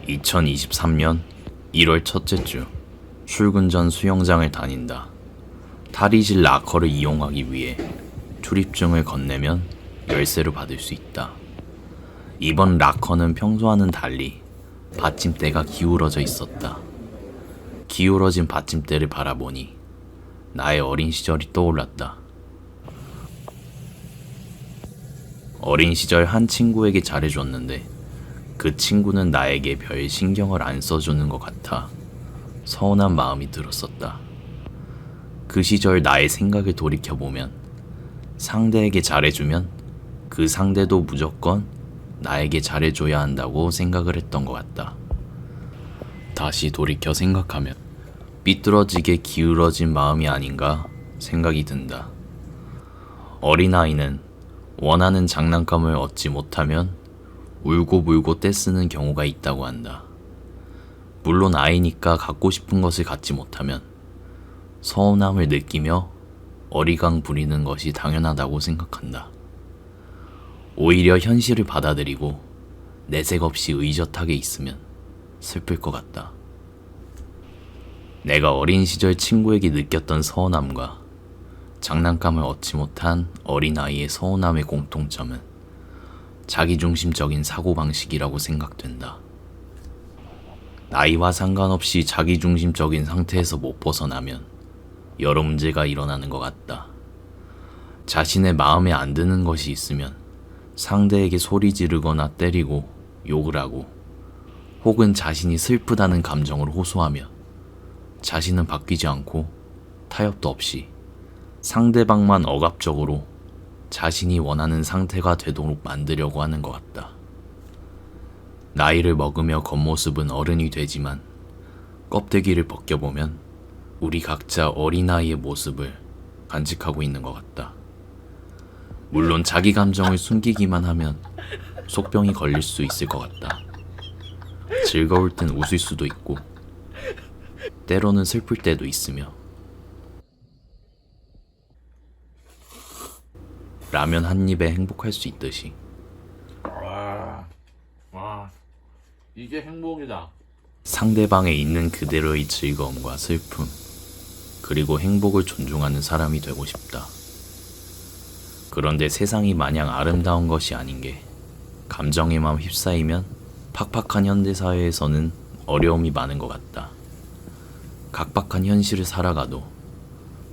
2023년 1월 첫째 주, 출근 전 수영장을 다닌다. 탈의실 라커를 이용하기 위해 출입증을 건네면 열쇠를 받을 수 있다. 이번 라커는 평소와는 달리 받침대가 기울어져 있었다. 기울어진 받침대를 바라보니 나의 어린 시절이 떠올랐다. 어린 시절 한 친구에게 잘해줬는데 그 친구는 나에게 별 신경을 안 써주는 것 같아 서운한 마음이 들었었다. 그 시절 나의 생각을 돌이켜보면 상대에게 잘해주면 그 상대도 무조건 나에게 잘해줘야 한다고 생각을 했던 것 같다. 다시 돌이켜 생각하면 삐뚤어지게 기울어진 마음이 아닌가 생각이 든다. 어린아이는 원하는 장난감을 얻지 못하면 울고불고 떼쓰는 경우가 있다고 한다. 물론 아이니까 갖고 싶은 것을 갖지 못하면 서운함을 느끼며 어리광 부리는 것이 당연하다고 생각한다. 오히려 현실을 받아들이고 내색 없이 의젓하게 있으면 슬플 것 같다. 내가 어린 시절 친구에게 느꼈던 서운함과 장난감을 얻지 못한 어린아이의 서운함의 공통점은 자기중심적인 사고방식이라고 생각된다. 나이와 상관없이 자기중심적인 상태에서 못 벗어나면 여러 문제가 일어나는 것 같다. 자신의 마음에 안 드는 것이 있으면 상대에게 소리 지르거나 때리고 욕을 하고 혹은 자신이 슬프다는 감정을 호소하며 자신은 바뀌지 않고 타협도 없이 상대방만 억압적으로 자신이 원하는 상태가 되도록 만들려고 하는 것 같다. 나이를 먹으며 겉모습은 어른이 되지만 껍데기를 벗겨보면 우리 각자 어린아이의 모습을 간직하고 있는 것 같다. 물론 자기 감정을 숨기기만 하면 속병이 걸릴 수 있을 것 같다. 즐거울 땐 웃을 수도 있고 때로는 슬플 때도 있으며 라면 한 입에 행복할 수 있듯이 이게 행복이다. 상대방에 있는 그대로의 즐거움과 슬픔 그리고 행복을 존중하는 사람이 되고 싶다. 그런데 세상이 마냥 아름다운 것이 아닌 게 감정에만 휩싸이면 팍팍한 현대사회에서는 어려움이 많은 것 같다. 각박한 현실을 살아가도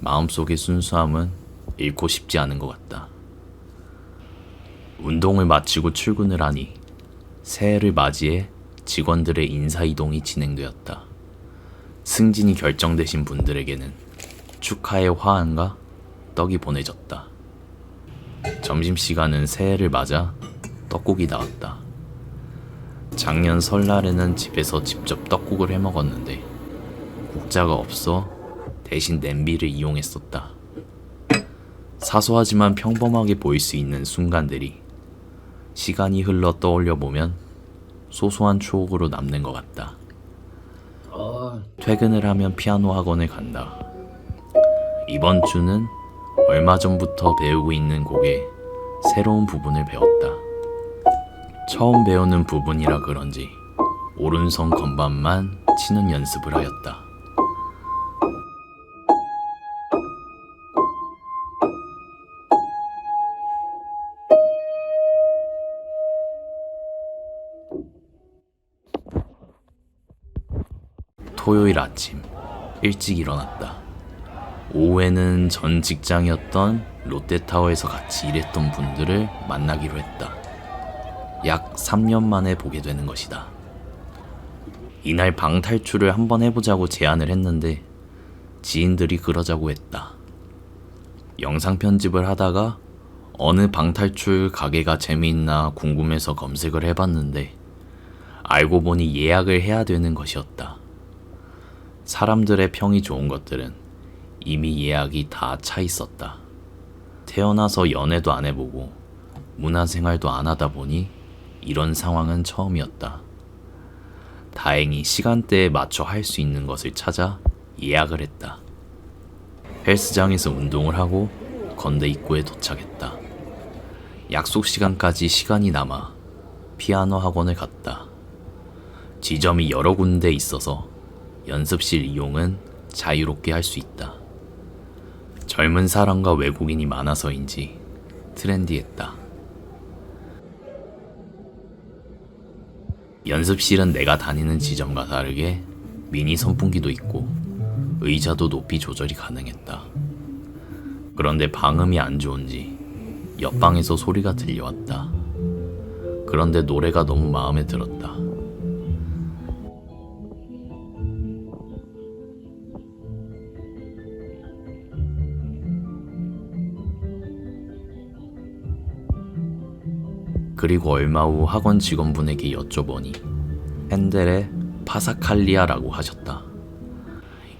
마음속의 순수함은 잃고 싶지 않은 것 같다. 운동을 마치고 출근을 하니 새해를 맞이해 직원들의 인사이동이 진행되었다. 승진이 결정되신 분들에게는 축하의 화환과 떡이 보내졌다. 점심시간은 새해를 맞아 떡국이 나왔다. 작년 설날에는 집에서 직접 떡국을 해먹었는데 국자가 없어 대신 냄비를 이용했었다. 사소하지만 평범하게 보일 수 있는 순간들이 시간이 흘러 떠올려보면 소소한 추억으로 남는 것 같다. 퇴근을 하면 피아노 학원을 간다. 이번 주는 얼마 전부터 배우고 있는 곡의 새로운 부분을 배웠다. 처음 배우는 부분이라 그런지 오른손 건반만 치는 연습을 하였다. 토요일 아침 일찍 일어났다. 오후에는 전 직장이었던 롯데타워에서 같이 일했던 분들을 만나기로 했다. 약 3년 만에 보게 되는 것이다. 이날 방탈출을 한번 해보자고 제안을 했는데 지인들이 그러자고 했다. 영상 편집을 하다가 어느 방탈출 가게가 재미있나 궁금해서 검색을 해봤는데 알고 보니 예약을 해야 되는 것이었다. 사람들의 평이 좋은 것들은 이미 예약이 다 차 있었다. 태어나서 연애도 안 해보고 문화생활도 안 하다 보니 이런 상황은 처음이었다. 다행히 시간대에 맞춰 할 수 있는 것을 찾아 예약을 했다. 헬스장에서 운동을 하고 건대 입구에 도착했다. 약속 시간까지 시간이 남아 피아노 학원을 갔다. 지점이 여러 군데 있어서 연습실 이용은 자유롭게 할 수 있다. 젊은 사람과 외국인이 많아서인지 트렌디했다. 연습실은 내가 다니는 지점과 다르게 미니 선풍기도 있고 의자도 높이 조절이 가능했다. 그런데 방음이 안 좋은지 옆방에서 소리가 들려왔다. 그런데 노래가 너무 마음에 들었다. 그리고 얼마 후 학원 직원분에게 여쭤보니 핸델의 파사칼리아라고 하셨다.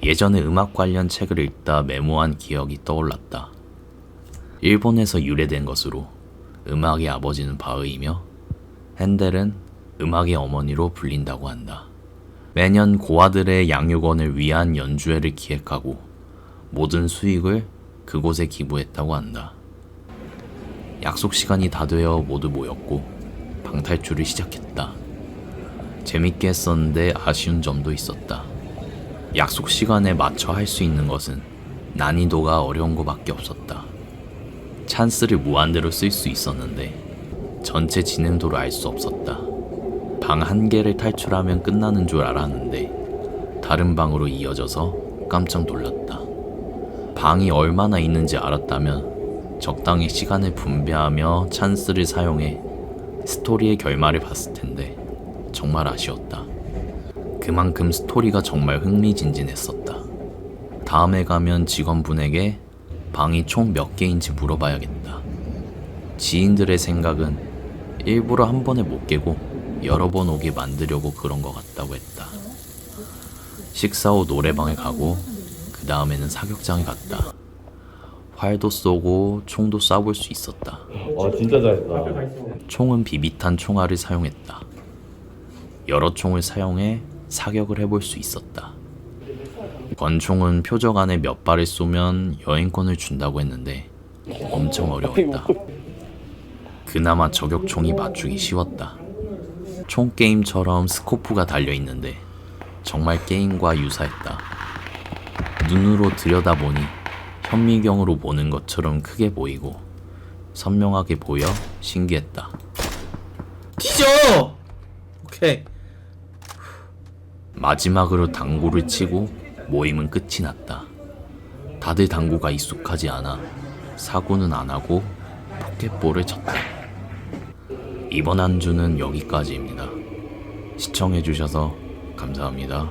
예전에 음악 관련 책을 읽다 메모한 기억이 떠올랐다. 일본에서 유래된 것으로 음악의 아버지는 바흐이며 핸델은 음악의 어머니로 불린다고 한다. 매년 고아들의 양육원을 위한 연주회를 기획하고 모든 수익을 그곳에 기부했다고 한다. 약속 시간이 다 되어 모두 모였고 방탈출을 시작했다. 재밌게 했었는데 아쉬운 점도 있었다. 약속 시간에 맞춰 할 수 있는 것은 난이도가 어려운 것밖에 없었다. 찬스를 무한대로 쓸 수 있었는데 전체 진행도를 알 수 없었다. 방 한 개를 탈출하면 끝나는 줄 알았는데 다른 방으로 이어져서 깜짝 놀랐다. 방이 얼마나 있는지 알았다면 적당히 시간을 분배하며 찬스를 사용해 스토리의 결말을 봤을 텐데 정말 아쉬웠다. 그만큼 스토리가 정말 흥미진진했었다. 다음에 가면 직원분에게 방이 총 몇 개인지 물어봐야겠다. 지인들의 생각은 일부러 한 번에 못 깨고 여러 번 오게 만들려고 그런 것 같다고 했다. 식사 후 노래방에 가고 그 다음에는 사격장에 갔다. 활도 쏘고 총도 쏴볼 수 있었다. 진짜 잘했다. 총은 비비탄 총알을 사용했다. 여러 총을 사용해 사격을 해볼 수 있었다. 권총은 표적 안에 몇 발을 쏘면 여행권을 준다고 했는데 엄청 어려웠다. 그나마 저격총이 맞추기 쉬웠다. 총 게임처럼 스코프가 달려있는데 정말 게임과 유사했다. 눈으로 들여다보니 현미경으로 보는 것처럼 크게 보이고 선명하게 보여 신기했다. 뒤져! 오케이. 마지막으로 당구를 치고 모임은 끝이 났다. 다들 당구가 익숙하지 않아 사고는 안 하고 포켓볼을 쳤다. 이번 안주는 여기까지입니다. 시청해주셔서 감사합니다.